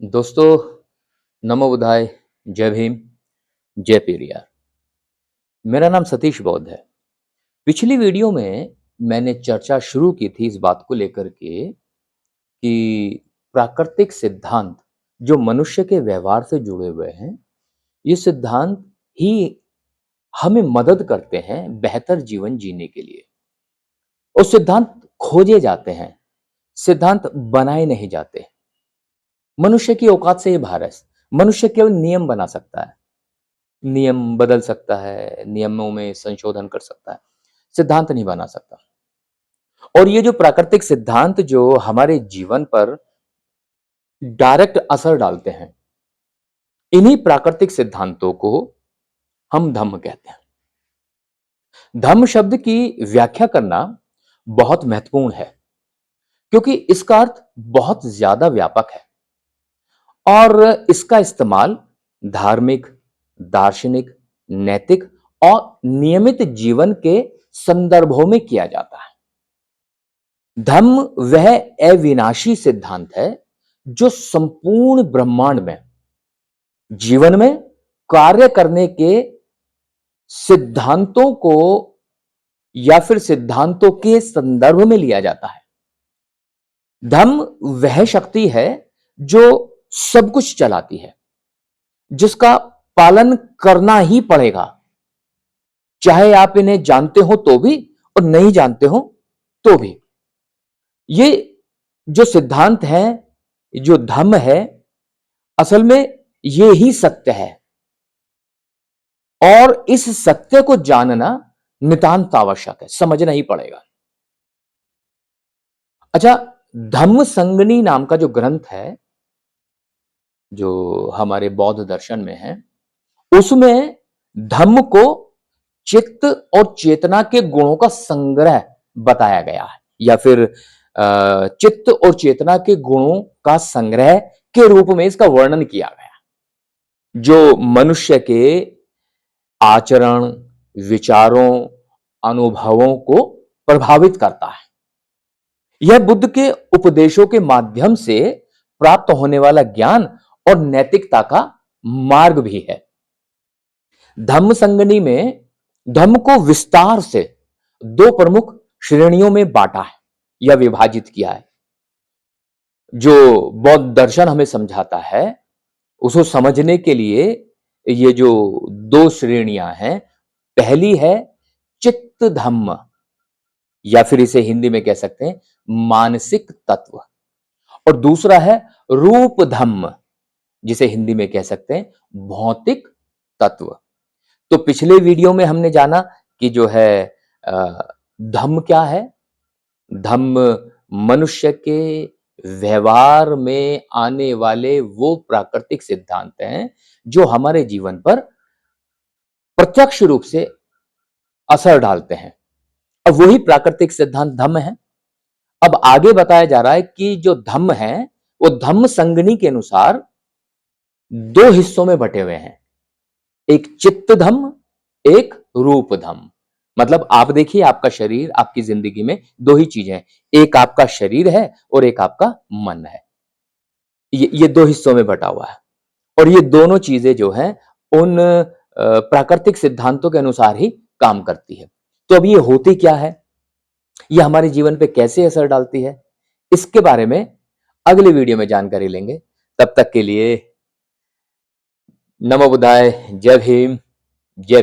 दोस्तों, नमो बुधाय, जय भीम, जय पेरियार। मेरा नाम सतीश बौद्ध है। पिछली वीडियो में मैंने चर्चा शुरू की थी इस बात को लेकर के कि प्राकृतिक सिद्धांत जो मनुष्य के व्यवहार से जुड़े हुए हैं, ये सिद्धांत ही हमें मदद करते हैं बेहतर जीवन जीने के लिए। और सिद्धांत खोजे जाते हैं, सिद्धांत बनाए नहीं जाते। मनुष्य की औकात से ये बाहर है। मनुष्य केवल नियम बना सकता है। नियम बदल सकता है, नियमों में संशोधन कर सकता है, सिद्धांत नहीं बना सकता। और ये जो प्राकृतिक सिद्धांत जो हमारे जीवन पर डायरेक्ट असर डालते हैं, इन्हीं प्राकृतिक सिद्धांतों को हम धम्म कहते हैं। धम्म शब्द की व्याख्या करना बहुत महत्वपूर्ण है, क्योंकि इसका अर्थ बहुत ज्यादा व्यापक है और इसका इस्तेमाल धार्मिक, दार्शनिक, नैतिक और नियमित जीवन के संदर्भों में किया जाता है। धम्म वह अविनाशी सिद्धांत है जो संपूर्ण ब्रह्मांड में जीवन में कार्य करने के सिद्धांतों को या फिर सिद्धांतों के संदर्भ में लिया जाता है। धम्म वह शक्ति है जो सब कुछ चलाती है, जिसका पालन करना ही पड़ेगा, चाहे आप इन्हें जानते हो तो भी और नहीं जानते हो तो भी। ये जो सिद्धांत है, जो धम्म है, असल में ये ही सत्य है और इस सत्य को जानना नितांत आवश्यक है, समझना ही पड़ेगा। अच्छा, धम्म संगनी नाम का जो ग्रंथ है, जो हमारे बौद्ध दर्शन में है, उसमें धम्म को चित्त और चेतना के गुणों का संग्रह बताया गया है, या फिर चित्त और चेतना के गुणों का संग्रह के रूप में इसका वर्णन किया गया, जो मनुष्य के आचरण, विचारों, अनुभवों को प्रभावित करता है। यह बुद्ध के उपदेशों के माध्यम से प्राप्त होने वाला ज्ञान और नैतिकता का मार्ग भी है। धम्म संगनी में धम्म को विस्तार से दो प्रमुख श्रेणियों में बांटा है या विभाजित किया है। जो बौद्ध दर्शन हमें समझाता है, उसको समझने के लिए ये जो दो श्रेणियां हैं, पहली है चित्त धम्म, या फिर इसे हिंदी में कह सकते हैं मानसिक तत्व, और दूसरा है रूप धम्म, जिसे हिंदी में कह सकते हैं भौतिक तत्व। तो पिछले वीडियो में हमने जाना कि जो है धम्म क्या है। धम्म मनुष्य के व्यवहार में आने वाले वो प्राकृतिक सिद्धांत हैं जो हमारे जीवन पर प्रत्यक्ष रूप से असर डालते हैं, अब वही प्राकृतिक सिद्धांत धम्म है। अब आगे बताया जा रहा है कि जो धम्म है वो धम्म संगनी के अनुसार दो हिस्सों में बटे हुए हैं, एक चित्त धम्म, एक रूप धम्म। मतलब आप देखिए, आपका शरीर, आपकी जिंदगी में दो ही चीजें हैं, एक आपका शरीर है और एक आपका मन है। ये दो हिस्सों में बटा हुआ है और ये दोनों चीजें जो हैं उन प्राकृतिक सिद्धांतों के अनुसार ही काम करती है। तो अब ये होती क्या है, ये हमारे जीवन पे कैसे असर डालती है, इसके बारे में अगले वीडियो में जानकारी लेंगे। तब तक के लिए नमो बुद्धाय, जय भीम, जय